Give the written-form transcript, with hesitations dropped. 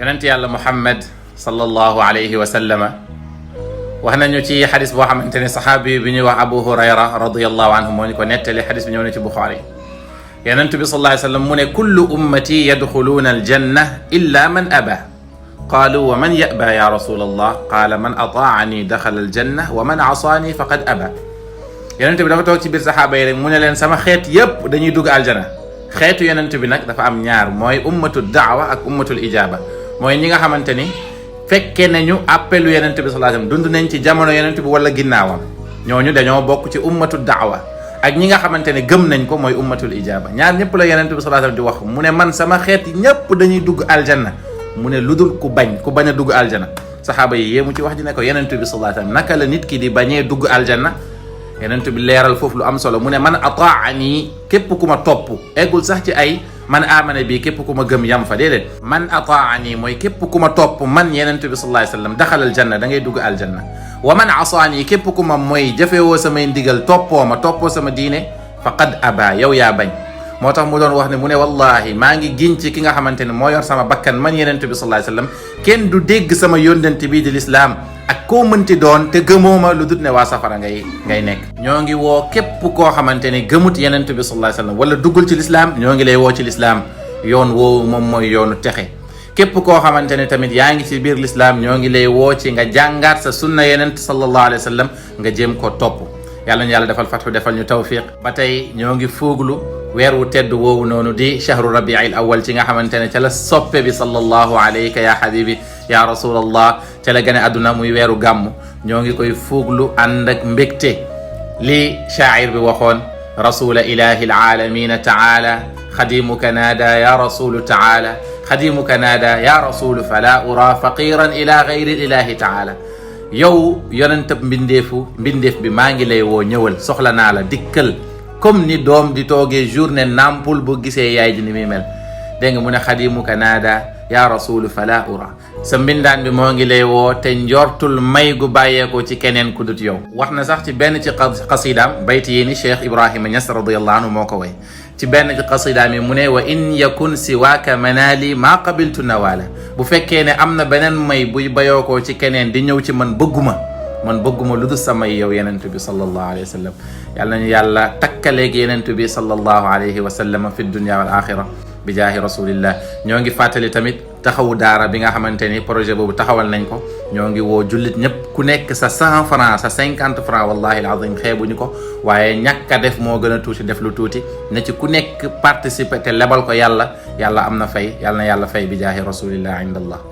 yonent yàlla Muhammad sallallahu alayhi wa sallama wax nañu ci xadis boo xamante ne saxaabi bi ñuy wax Abu Hurayra radiyallahu anhu moo ñu ko nettali xadis bi ñëw na ci Buxaari. yonent bi sallallahu alayhi wa sallam mu ne kullu ummati yadxuluuna aljanna illa man aba qaalu wa man yaba ya rasul allah qaala man ataani daxala aljanna wa man asaani faqad aba. yonent bi dafa toog ci biir saxaaba yi rek mu ne leen sama xeet yépp dañuy dugg aljana. xeetu yonent bi nag dafa am ñaar mooy ummatul daawa ak ummatul ijaaba mooy ñi nga xamante ni fekke nañu appelu yonent bi sallallahu alayhi wasallam dund nañ ci jamono yonent bi wala ginnaawam ñooñu dañoo bokk ci ummatul daawa ak ñi nga xamante ne gëm nañ ko mooy ummatul ijaaba ñaar ñëpp la yonent bi sallallahu alayhi wasallam di wax mu ne man sama xeet ñëpp dañuy dugg aljanna mu ne ludul ku bañ a dugg aljanna. saxaaba yi yéemu ci wax ji ne ko yonent bi sallallahu alayhi wasallam naka la nit ki di bañee dugg aljanna. yonent bi leeral foofu lu am solo mu ne man ataani képp ku ma topp eggul sax ci ay man amana bi képp ku ma gëm yam fa déedéet man ataani mooy képp ku ma topp man yonent bi sallallahu alayhi wasallam daxal aljanna da ngay dugg aljanna wa man asaani képp ku ma mooy jafewoo samay ndigal toppoo sama diine faqad aba yow yaa bañ. moo tax mu doon wax ne mu ne wallahi maa ngi giñ ci ki nga xamante ne moo yor sama bakkan man yonent bi sallallahu alayhi wasallam kenn du dégg sama yónnent bii di lislaam ak koo mënti doon te gëmooma lu dut ne waa safara ngay nekk. ñoo ngi woo képp koo xamante ne gëmut yonent bi sallallahu alayhi wasallam wala duggul ci lislaam ñoo ngi lay woo ci lislaam yoon woowu moom mooy yoonu texe. képp koo xamante ne tamit yaa ngi ci biir lislaam ñoo ngi lay woo ci nga jàngaat sa sunna yonent sallallahu alayhi wasallam nga jéem ko topp. yàlla ñu yàlla defal fathu defal ñu tawfiq. ba tey ñoo ngi fuuglu weer wu tedd woowu noonu di shahru rabiil awal ci nga xamante ne ca la soppe bi sallallahu alayka ya habibi ya rasulallah ca la gane àdduna muy weeru gàmm. ñoo ngi koy fuuglu ànd ak mbégte li shaa'ir bi waxoon rasula ilahi alalamina taala xadimuka naada ya rasulu taala xadimuka naada ya rasulu fala ura faqiran ila gayri ilahi taala. yow yonentab mbindeef bi maa ngi lay woo ñëwal soxla naa la dikkal comme ni doom di toogee journée nampul bu gisee yaay ji ni muy mel. dégg nga mu ne xadimuka naada ya rasulu fala ura sa mbindaan bi moo ngi lay woo te njortul may gu bàyyeekoo ci keneen ku dut yow. wax na sax ci benn ci qasidaam bayti yi ni Cheikh Ibrahima Niass radiyallahu anhu moo ko way ci benn ci qasidaam yi mu ne wa in yakun siwaaka manali maa qabiltu nawala bu fekkee ne am na beneen may buy bayookoo ci keneen di ñëw ci man bëgguma lu dul sama yow yenentu bi sallallahu alayhi wa sallam. yàlla nañu yàlla takkaleeg yenentu bi sallallahu alayhi wa sallam fi dunya wal axira bi jaahi rasulillah. ñoo ngi fàttali tamit taxawu daara bi nga xamante ni projet boobu taxawal nañ ko. ñoo ngi woo jullit ñëpp ku nekk sa 100 francs sa 50 francs wallahi alazim xeebuñu ko waaye ñàkk a def moo gën a tuuti def lu tuuti na ci ku nekk participer te lebal ko yàlla am na fay yàlla na yàlla fay bi jaahi rasulillah indallah.